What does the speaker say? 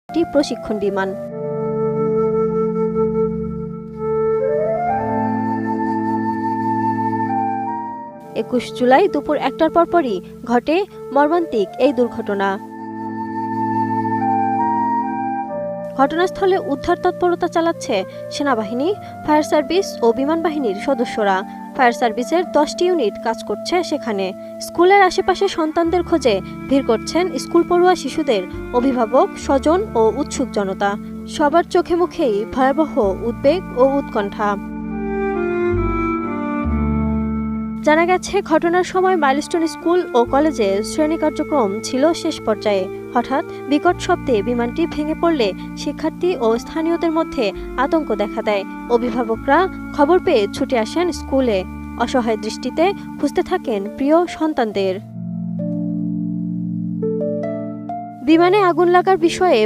একটি প্রশিক্ষণ বিমান। 21 জুলাই দুপুর 1টার পরপরই ঘটে মর্মান্তিক এই দুর্ঘটনা। ঘটনাস্থলে উদ্ধার তৎপরতা চালাচ্ছে সেনাবাহিনী, ফায়ার সার্ভিস ও বিমান বাহিনীর সদস্যরা। ফায়ার সার্ভিসের 10টি ইউনিট কাজ করছে সেখানে। স্কুলের আশেপাশে সন্তানদের খোঁজে ভিড় করছেন স্কুল পড়ুয়া শিশুদের অভিভাবক, স্বজন ও উৎসুক জনতা। সবার চোখে মুখেই ভয়াবহ উদ্বেগ ও উৎকণ্ঠা। জানা গেছে, ঘটনার সময় মাইলস্টোন স্কুল ও কলেজে শ্রেণী কার্যক্রম ছিল শেষ পর্যায়ে। হঠাৎ বিকট শব্দে বিমানটি ভেঙে পড়লে শিক্ষার্থী ও স্থানীয়দের মধ্যে আতঙ্ক দেখা দেয়। অভিভাবকরা খবর পেয়ে ছুটে আসেন স্কুলে, অসহায় দৃষ্টিতে খুঁজতে থাকেন প্রিয় সন্তানদের। বিমানে আগুন লাগার বিষয়ে